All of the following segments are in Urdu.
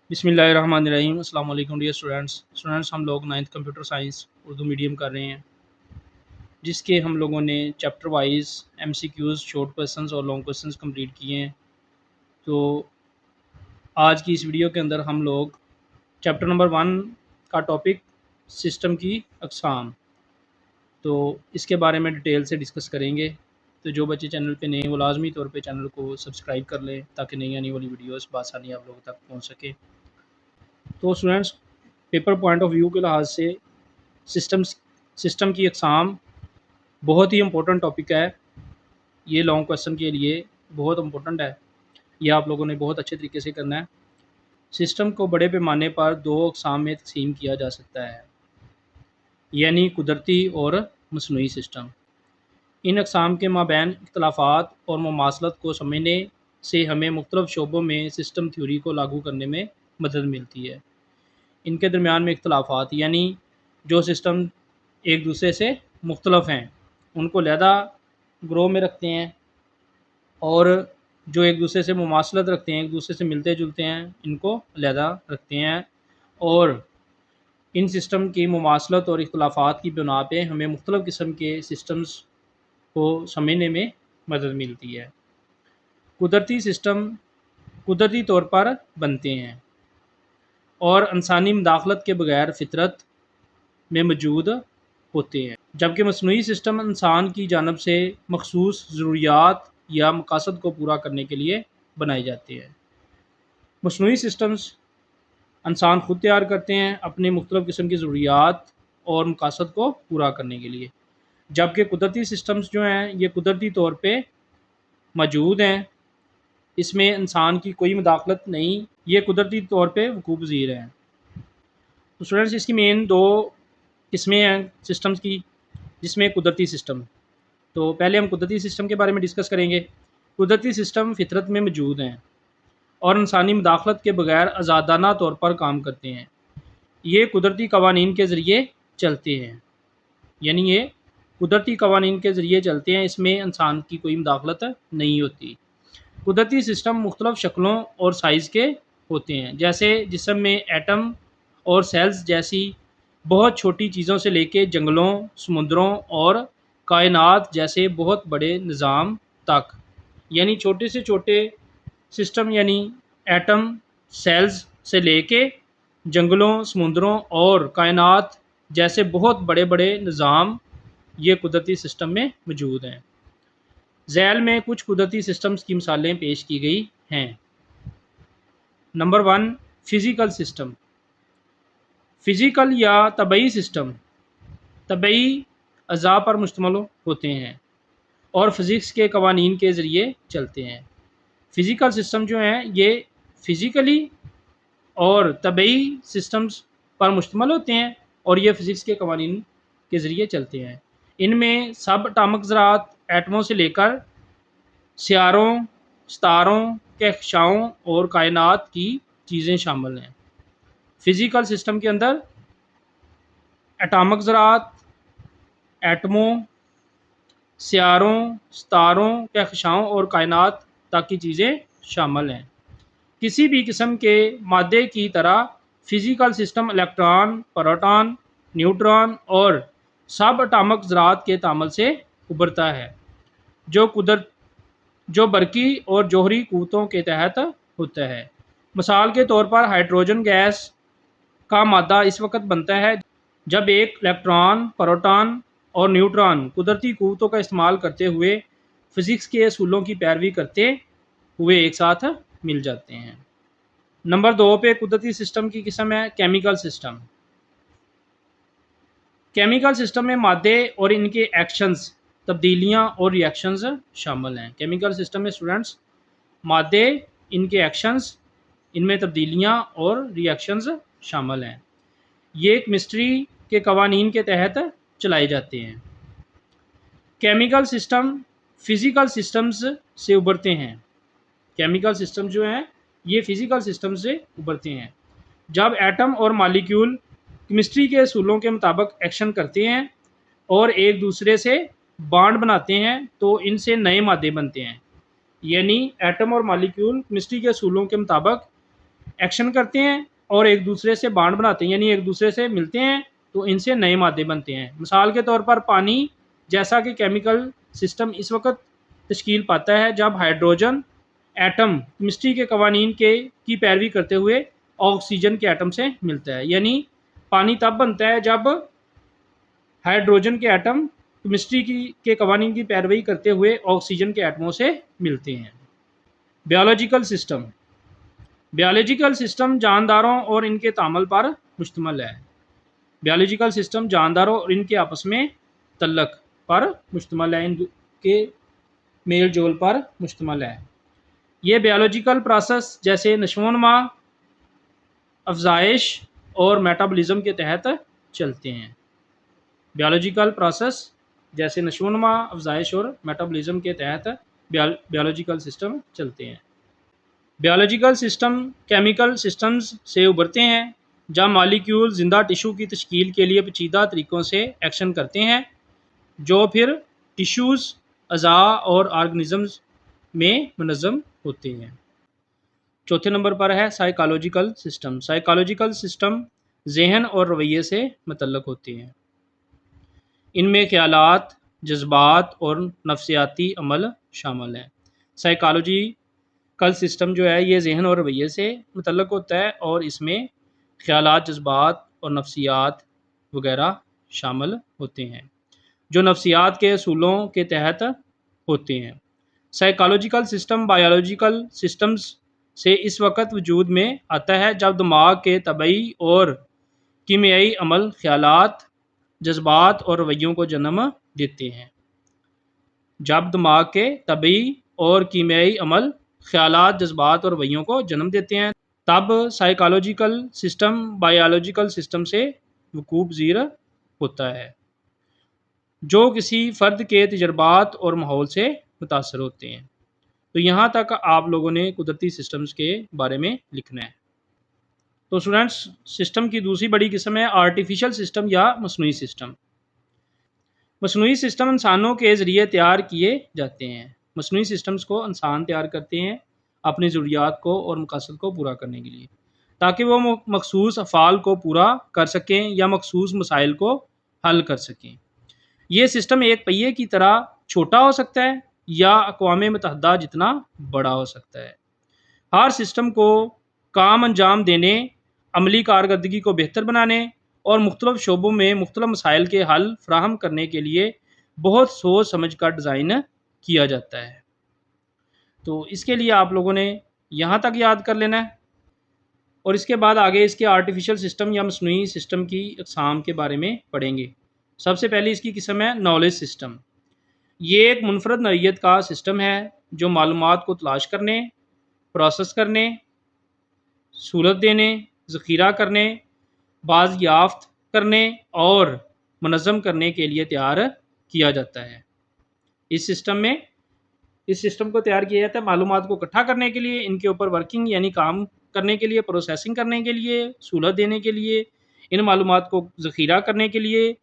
بسم اللہ الرحمن الرحیم۔ السلام علیکم ڈیئر اسٹوڈنٹس، ہم لوگ 9th computer science Urdu medium کر رہے ہیں، جس کے ہم لوگوں نے chapter wise MCQs، short questions اور لانگ کویسچنز کمپلیٹ کیے ہیں۔ تو آج کی اس ویڈیو کے اندر ہم لوگ چیپٹر نمبر 1 کا ٹاپک سسٹم کی اقسام، تو اس کے بارے میں ڈیٹیل سے ڈسکس کریں گے۔ تو جو بچے چینل پہ نئے ہیں وہ لازمی طور پہ چینل کو سبسکرائب کر لیں تاکہ نئی آنے والی ویڈیوز بآسانی آپ لوگوں تک پہنچ سکے۔ تو students, paper point of view کے لحاظ سے سسٹم کی اقسام بہت ہی امپورٹنٹ ٹاپک ہے۔ یہ لانگ کویسچن کے لیے بہت امپورٹنٹ ہے، یہ آپ لوگوں نے بہت اچھے طریقے سے کرنا ہے۔ سسٹم کو بڑے پیمانے پر 2 اقسام میں تقسیم کیا جا سکتا ہے، یعنی قدرتی اور مصنوعی سسٹم۔ ان اقسام کے مابین اختلافات اور مماثلت کو سمجھنے سے ہمیں مختلف شعبوں میں سسٹم تھیوری کو لاگو کرنے میں مدد ملتی ہے۔ ان کے درمیان میں اختلافات یعنی جو سسٹم ایک دوسرے سے مختلف ہیں ان کو علیحدہ گروہ میں رکھتے ہیں، اور جو ایک دوسرے سے مماثلت رکھتے ہیں، ایک دوسرے سے ملتے جلتے ہیں، ان کو علیحدہ رکھتے ہیں۔ اور ان سسٹم کی مماثلت اور اختلافات کی بنا پہ ہمیں مختلف قسم کے سسٹمز کو سمجھنے میں مدد ملتی ہے۔ قدرتی سسٹم قدرتی طور پر بنتے ہیں اور انسانی مداخلت کے بغیر فطرت میں موجود ہوتے ہیں، جبکہ مصنوعی سسٹم انسان کی جانب سے مخصوص ضروریات یا مقاصد کو پورا کرنے کے لیے بنائے جاتے ہیں۔ مصنوعی سسٹمز انسان خود تیار کرتے ہیں اپنے مختلف قسم کی ضروریات اور مقاصد کو پورا کرنے کے لیے، جبکہ قدرتی سسٹمز جو ہیں یہ قدرتی طور پہ موجود ہیں، اس میں انسان کی کوئی مداخلت نہیں، یہ قدرتی طور پہ وقوع پذیر ہیں۔ تو اسٹوڈنٹس، اس کی مین 2 قسمیں ہیں سسٹمز کی، جس میں قدرتی سسٹم۔ تو پہلے ہم قدرتی سسٹم کے بارے میں ڈسکس کریں گے۔ قدرتی سسٹم فطرت میں موجود ہیں اور انسانی مداخلت کے بغیر آزادانہ طور پر کام کرتے ہیں۔ یہ قدرتی قوانین کے ذریعے چلتے ہیں، یعنی یہ قدرتی قوانین کے ذریعے چلتے ہیں، اس میں انسان کی کوئی مداخلت نہیں ہوتی۔ قدرتی سسٹم مختلف شکلوں اور سائز کے ہوتے ہیں، جیسے جسم میں ایٹم اور سیلز جیسی بہت چھوٹی چیزوں سے لے کے جنگلوں، سمندروں اور کائنات جیسے بہت بڑے نظام تک، یعنی چھوٹے سے چھوٹے سسٹم یعنی ایٹم، سیلز سے لے کے جنگلوں، سمندروں اور کائنات جیسے بہت بڑے بڑے نظام یہ قدرتی سسٹم میں موجود ہیں۔ ذیل میں کچھ قدرتی سسٹمز کی مثالیں پیش کی گئی ہیں۔ Number 1، physical system. فزیکل یا طبعی سسٹم طبعی اعضاء پر مشتمل ہوتے ہیں اور فزکس کے قوانین کے ذریعے چلتے ہیں۔ فزیکل سسٹم جو ہیں یہ فزیکلی اور طبعی سسٹمز پر مشتمل ہوتے ہیں اور یہ فزکس کے قوانین کے ذریعے چلتے ہیں۔ ان میں سب اٹامک ذرات، ایٹموں سے لے کر سیاروں، ستاروں، کہکشاؤں اور کائنات کی چیزیں شامل ہیں۔ فزیکل سسٹم کے اندر اٹامک ذرات، ایٹموں، سیاروں، ستاروں، کہکشاؤں اور کائنات تک کی چیزیں شامل ہیں۔ کسی بھی قسم کے مادے کی طرح physical system electron, proton, neutron اور سب اٹامک ذرات کے تعامل سے ابھرتا ہے، جو برقی اور جوہری قوتوں کے تحت ہوتا ہے۔ مثال کے طور پر ہائیڈروجن گیس کا مادہ اس وقت بنتا ہے جب ایک الیکٹران، پروٹون اور نیوٹران قدرتی قوتوں کا استعمال کرتے ہوئے فزکس کے اصولوں کی پیروی کرتے ہوئے ایک ساتھ مل جاتے ہیں۔ نمبر 2 پہ قدرتی سسٹم کی قسم ہے کیمیکل سسٹم۔ کیمیکل سسٹم میں مادے اور ان کے ایکشنز، تبدیلیاں اور ری ایکشنز شامل ہیں۔ کیمیکل سسٹم میں اسٹوڈنٹس مادے، ان کے ایکشنز، ان میں تبدیلیاں اور ری ایکشنز شامل ہیں۔ یہ کیمسٹری کے قوانین کے تحت چلائے جاتے ہیں۔ کیمیکل سسٹم فزیکل سسٹمز سے ابھرتے ہیں۔ کیمیکل سسٹم جو ہیں یہ فزیکل سسٹم سے ابھرتے ہیں۔ جب ایٹم اور مالیکیول کیمسٹری کے اصولوں کے مطابق ایکشن کرتے ہیں اور ایک دوسرے سے بانڈ بناتے ہیں تو ان سے نئے مادے بنتے ہیں، یعنی ایٹم اور مالیکیول کیمسٹری کے اصولوں کے مطابق ایکشن کرتے ہیں اور ایک دوسرے سے بانڈ بناتے ہیں، یعنی ایک دوسرے سے ملتے ہیں تو ان سے نئے مادے بنتے ہیں۔ مثال کے طور پر پانی جیسا کہ کیمیکل سسٹم اس وقت تشکیل پاتا ہے جب ہائیڈروجن ایٹم کیمسٹری کے قوانین کی پیروی کرتے ہوئے آکسیجن کے ایٹم سے ملتا ہے، یعنی پانی تب بنتا ہے جب ہائیڈروجن کے ایٹم کیمسٹری کے قوانین کی پیروی کرتے ہوئے آکسیجن کے ایٹموں سے ملتے ہیں۔ بیولوجیکل سسٹم، بیولوجیکل سسٹم جانداروں اور ان کے تعامل پر مشتمل ہے۔ بیولوجیکل سسٹم جانداروں اور ان کے آپس میں تعلق پر مشتمل ہے، ان کے میل جول پر مشتمل ہے۔ یہ بیولوجیکل پروسیس جیسے نشو و نما، افزائش اور میٹابولزم کے تحت چلتے ہیں۔ بیولوجیکل پروسیس جیسے نشو و نما، افزائش اور میٹابولزم کے تحت بیولوجیکل سسٹم چلتے ہیں۔ بیولوجیکل سسٹم کیمیکل سسٹمز سے ابھرتے ہیں جب مالیکیول زندہ ٹشو کی تشکیل کے لیے پیچیدہ طریقوں سے ایکشن کرتے ہیں جو پھر ٹشوز، اعضاء اور آرگنزمز میں منظم ہوتے ہیں۔ چوتھے نمبر پر ہے سائیکالوجیکل سسٹم۔ سائیکالوجیکل سسٹم ذہن اور رویے سے متعلق ہوتے ہیں۔ ان میں خیالات، جذبات اور نفسیاتی عمل شامل ہیں۔ سائیکالوجیکل سسٹم جو ہے یہ ذہن اور رویے سے متعلق ہوتا ہے اور اس میں خیالات، جذبات اور نفسیات وغیرہ شامل ہوتے ہیں جو نفسیات کے اصولوں کے تحت ہوتے ہیں۔ سائیکالوجیکل سسٹم بایولوجیکل سسٹمز سے اس وقت وجود میں آتا ہے جب دماغ کے طبعی اور کیمیائی عمل خیالات، جذبات اور رویوں کو جنم دیتے ہیں۔ جب دماغ کے طبعی اور کیمیائی عمل خیالات، جذبات اور رویوں کو جنم دیتے ہیں تب سائیکالوجیکل سسٹم بایولوجیکل سسٹم سے وقوع پذیر ہوتا ہے جو کسی فرد کے تجربات اور ماحول سے متاثر ہوتے ہیں۔ تو یہاں تک آپ لوگوں نے قدرتی سسٹمز کے بارے میں لکھنا ہے۔ تو اسٹوڈنٹس، سسٹم کی دوسری بڑی قسم ہے آرٹیفیشل سسٹم یا مصنوعی سسٹم۔ مصنوعی سسٹم انسانوں کے ذریعے تیار کیے جاتے ہیں۔ مصنوعی سسٹمز کو انسان تیار کرتے ہیں اپنی ضروریات کو اور مقاصد کو پورا کرنے کے لیے تاکہ وہ مخصوص افعال کو پورا کر سکیں یا مخصوص مسائل کو حل کر سکیں۔ یہ سسٹم ایک پہیے کی طرح چھوٹا ہو سکتا ہے یا اقوام متحدہ جتنا بڑا ہو سکتا ہے۔ ہر سسٹم کو کام انجام دینے، عملی کارکردگی کو بہتر بنانے اور مختلف شعبوں میں مختلف مسائل کے حل فراہم کرنے کے لیے بہت سوچ سمجھ کر ڈیزائن کیا جاتا ہے۔ تو اس کے لیے آپ لوگوں نے یہاں تک یاد کر لینا ہے اور اس کے بعد آگے اس کے آرٹیفیشل سسٹم یا مصنوعی سسٹم کی اقسام کے بارے میں پڑھیں گے۔ سب سے پہلی اس کی قسم ہے نالج سسٹم۔ یہ ایک منفرد نوعیت کا سسٹم ہے جو معلومات کو تلاش کرنے، پروسیس کرنے، سہولت دینے، ذخیرہ کرنے، بازیافت کرنے اور منظم کرنے کے لیے تیار کیا جاتا ہے۔ اس سسٹم کو تیار کیا جاتا ہے معلومات کو اکٹھا کرنے کے لیے، ان کے اوپر ورکنگ یعنی کام کرنے کے لیے، پروسیسنگ کرنے کے لیے، سہولت دینے کے لیے، ان معلومات کو ذخیرہ کرنے کے لیے،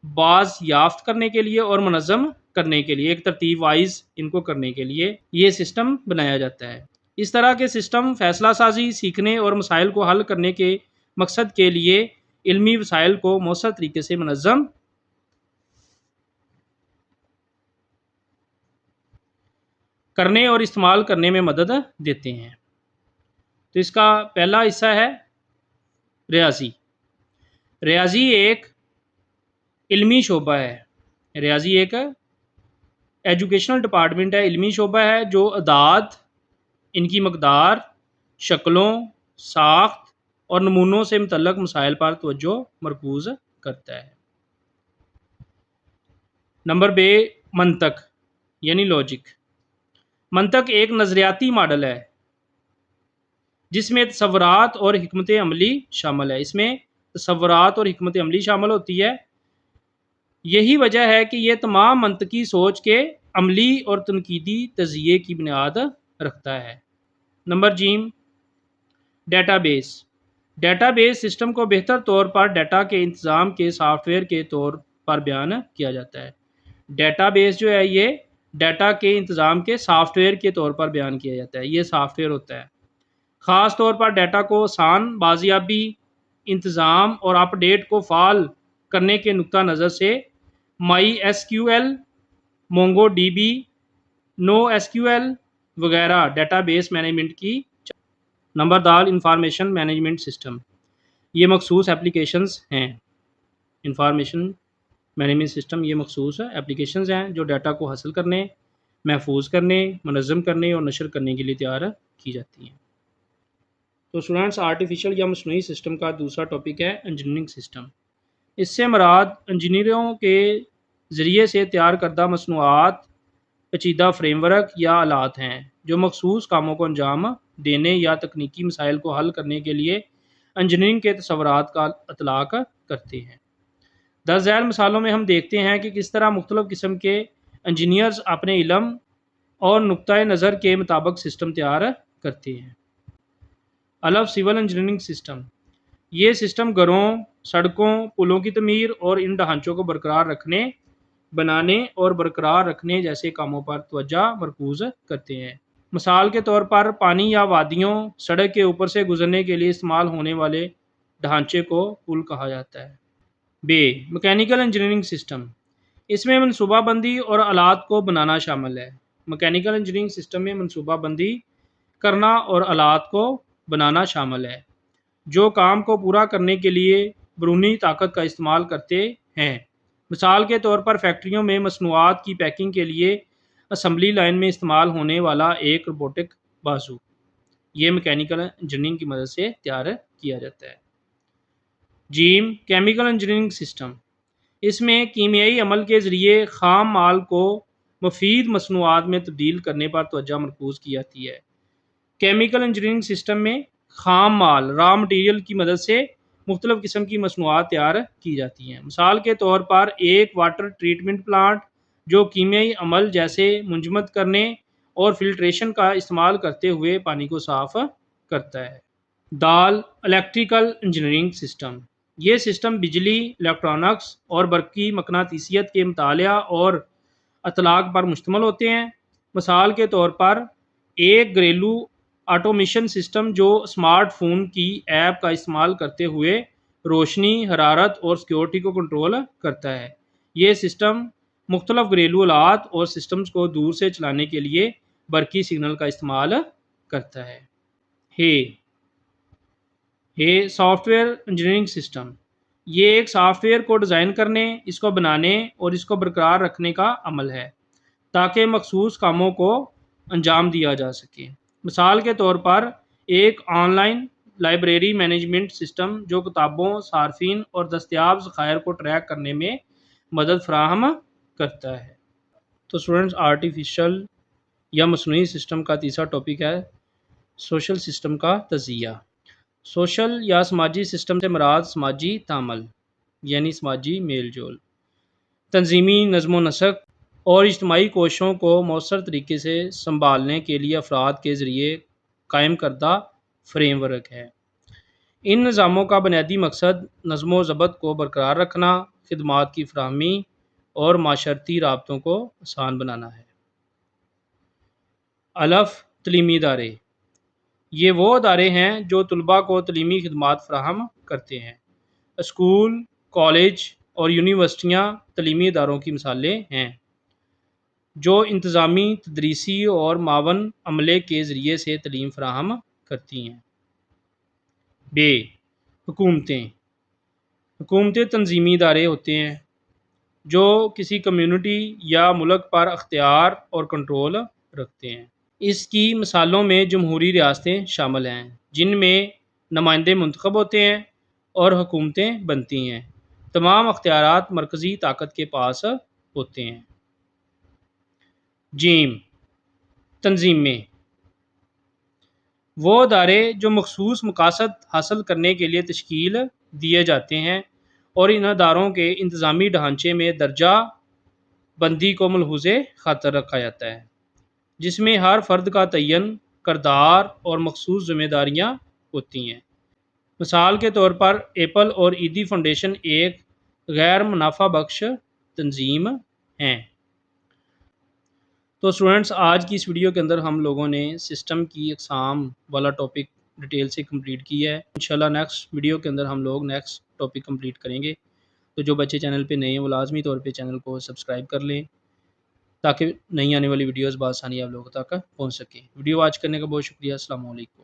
باز یافت کرنے کے لیے اور منظم کرنے کے لیے، ایک ترتیب وائز ان کو کرنے کے لیے یہ سسٹم بنایا جاتا ہے۔ اس طرح کے سسٹم فیصلہ سازی، سیکھنے اور مسائل کو حل کرنے کے مقصد کے لیے علمی وسائل کو مؤثر طریقے سے منظم کرنے اور استعمال کرنے میں مدد دیتے ہیں۔ تو اس کا پہلا حصہ ہے ریاضی۔ ریاضی ایک علمی شعبہ ہے۔ ریاضی ایک ایجوکیشنل ڈپارٹمنٹ ہے، علمی شعبہ ہے جو اعداد، ان کی مقدار، شکلوں، ساخت اور نمونوں سے متعلق مسائل پر توجہ مرکوز کرتا ہے۔ نمبر بے، منطق یعنی لاجک۔ منطق ایک نظریاتی ماڈل ہے جس میں تصورات اور حکمت عملی شامل ہے۔ اس میں تصورات اور حکمت عملی شامل ہوتی ہے۔ یہی وجہ ہے کہ یہ تمام منطقی سوچ کے عملی اور تنقیدی تجزیے کی بنیاد رکھتا ہے۔ نمبر جیم، database. Database system کو بہتر طور پر ڈیٹا کے انتظام کے سافٹ ویئر کے طور پر بیان کیا جاتا ہے۔ ڈیٹا بیس جو ہے یہ ڈیٹا کے انتظام کے سافٹ ویئر کے طور پر بیان کیا جاتا ہے، یہ سافٹ ویئر ہوتا ہے۔ خاص طور پر ڈیٹا کو آسان بازیابی، انتظام اور اپ ڈیٹ کو فعال کرنے کے نقطہ نظر سے MySQL, MongoDB, NoSQL وغیرہ ڈیٹا بیس مینجمنٹ کی نمبر دال انفارمیشن مینجمنٹ سسٹم یہ مخصوص ایپلیکیشنز ہیں۔ انفارمیشن مینجمنٹ سسٹم یہ مخصوص ایپلیکیشنز ہیں جو ڈیٹا کو حاصل کرنے، محفوظ کرنے، منظم کرنے اور نشر کرنے کے لیے تیار کی جاتی ہیں۔ تو اسٹوڈنٹس، آرٹیفیشل یا مصنوعی سسٹم کا دوسرا ٹاپک ہے انجینئرنگ سسٹم۔ اس سے مراد انجینئروں کے ذریعے سے تیار کردہ مصنوعات، پیچیدہ فریم ورک یا آلات ہیں جو مخصوص کاموں کو انجام دینے یا تکنیکی مسائل کو حل کرنے کے لیے انجینئرنگ کے تصورات کا اطلاق کرتے ہیں۔ درج ذیل مثالوں میں ہم دیکھتے ہیں کہ کس طرح مختلف قسم کے انجینئرز اپنے علم اور نقطۂ نظر کے مطابق سسٹم تیار کرتے ہیں۔ الف سول انجینئرنگ سسٹم یہ سسٹم گھروں، سڑکوں، پلوں کی تعمیر اور ان ڈھانچوں کو برقرار رکھنے، بنانے اور برقرار رکھنے جیسے کاموں پر توجہ مرکوز کرتے ہیں۔ مثال کے طور پر پانی یا وادیوں، سڑک کے اوپر سے گزرنے کے لیے استعمال ہونے والے ڈھانچے کو پل کہا جاتا ہے۔ بے میکینیکل انجینئرنگ سسٹم اس میں منصوبہ بندی اور آلات کو بنانا شامل ہے۔ میکینیکل انجینئرنگ سسٹم میں منصوبہ بندی کرنا اور آلات کو بنانا شامل ہے جو کام کو پورا کرنے کے لیے بیرونی طاقت کا استعمال کرتے ہیں۔ مثال کے طور پر فیکٹریوں میں مصنوعات کی پیکنگ کے لیے اسمبلی لائن میں استعمال ہونے والا ایک روبوٹک بازو یہ میکینیکل انجینئرنگ کی مدد سے تیار کیا جاتا ہے۔ جیم کیمیکل انجینئرنگ سسٹم اس میں کیمیائی عمل کے ذریعے خام مال کو مفید مصنوعات میں تبدیل کرنے پر توجہ مرکوز کی جاتی ہے۔ کیمیکل انجینئرنگ سسٹم میں خام مال را مٹیریل کی مدد سے مختلف قسم کی مصنوعات تیار کی جاتی ہیں۔ مثال کے طور پر ایک واٹر ٹریٹمنٹ پلانٹ جو کیمیائی عمل جیسے منجمد کرنے اور فلٹریشن کا استعمال کرتے ہوئے پانی کو صاف کرتا ہے۔ دال الیکٹریکل انجینئرنگ سسٹم یہ سسٹم بجلی، الیکٹرانکس اور برقی مقناطیسیت کے مطالعہ اور اطلاق پر مشتمل ہوتے ہیں۔ مثال کے طور پر ایک گھریلو آٹومیشن سسٹم جو اسمارٹ فون کی ایپ کا استعمال کرتے ہوئے روشنی، حرارت اور سیکیورٹی کو کنٹرول کرتا ہے۔ یہ سسٹم مختلف گھریلو آلات اور سسٹمز کو دور سے چلانے کے لیے برقی سگنل کا استعمال کرتا ہے۔ سافٹ ویئر انجینئرنگ سسٹم یہ ایک سافٹ ویئر کو ڈیزائن کرنے، اس کو بنانے اور اس کو برقرار رکھنے کا عمل ہے تاکہ مخصوص کاموں کو انجام دیا جا سکے۔ مثال کے طور پر ایک on line library management system جو کتابوں، صارفین اور دستیاب ذخائر کو ٹریک کرنے میں مدد فراہم کرتا ہے۔ تو اسٹوڈنٹس، آرٹیفیشل یا مصنوعی سسٹم کا تیسرا ٹاپک ہے سوشل سسٹم کا تجزیہ۔ سوشل یا سماجی سسٹم سے مراد سماجی تعامل یعنی سماجی میل جول، تنظیمی نظم و نسق اور اجتماعی کوششوں کو مؤثر طریقے سے سنبھالنے کے لیے افراد کے ذریعے قائم کردہ فریم ورک ہے۔ ان نظاموں کا بنیادی مقصد نظم و ضبط کو برقرار رکھنا، خدمات کی فراہمی اور معاشرتی رابطوں کو آسان بنانا ہے۔ الف تعلیمی ادارے یہ وہ ادارے ہیں جو طلباء کو تعلیمی خدمات فراہم کرتے ہیں۔ اسکول، کالج اور یونیورسٹیاں تعلیمی اداروں کی مثالیں ہیں جو انتظامی، تدریسی اور معاون عملے کے ذریعے سے تعلیم فراہم کرتی ہیں۔ حکومتیں تنظیمی ادارے ہوتے ہیں جو کسی کمیونٹی یا ملک پر اختیار اور کنٹرول رکھتے ہیں۔ اس کی مثالوں میں جمہوری ریاستیں شامل ہیں جن میں نمائندے منتخب ہوتے ہیں اور حکومتیں بنتی ہیں۔ تمام اختیارات مرکزی طاقت کے پاس ہوتے ہیں۔ تنظیمیں وہ ادارے جو مخصوص مقاصد حاصل کرنے کے لیے تشکیل دیے جاتے ہیں اور ان اداروں کے انتظامی ڈھانچے میں درجہ بندی کو ملحوظ خاطر رکھا جاتا ہے جس میں ہر فرد کا تعین، کردار اور مخصوص ذمہ داریاں ہوتی ہیں۔ مثال کے طور پر ایپل اور ایدی فاؤنڈیشن ایک غیر منافع بخش تنظیم ہیں۔ تو اسٹوڈنٹس، آج کی اس ویڈیو کے اندر ہم لوگوں نے سسٹم کی اقسام والا ٹاپک ڈیٹیل سے کمپلیٹ کی ہے. انشاءاللہ نیکسٹ ویڈیو کے اندر ہم لوگ نیکسٹ ٹاپک کمپلیٹ کریں گے. تو جو بچے چینل پہ نئے ہیں وہ لازمی طور پہ چینل کو سبسکرائب کر لیں تاکہ نئی آنے والی ویڈیوز بآسانی آپ لوگوں تک پہنچ سکیں. ویڈیو واچ کرنے کا بہت شکریہ. السلام علیکم.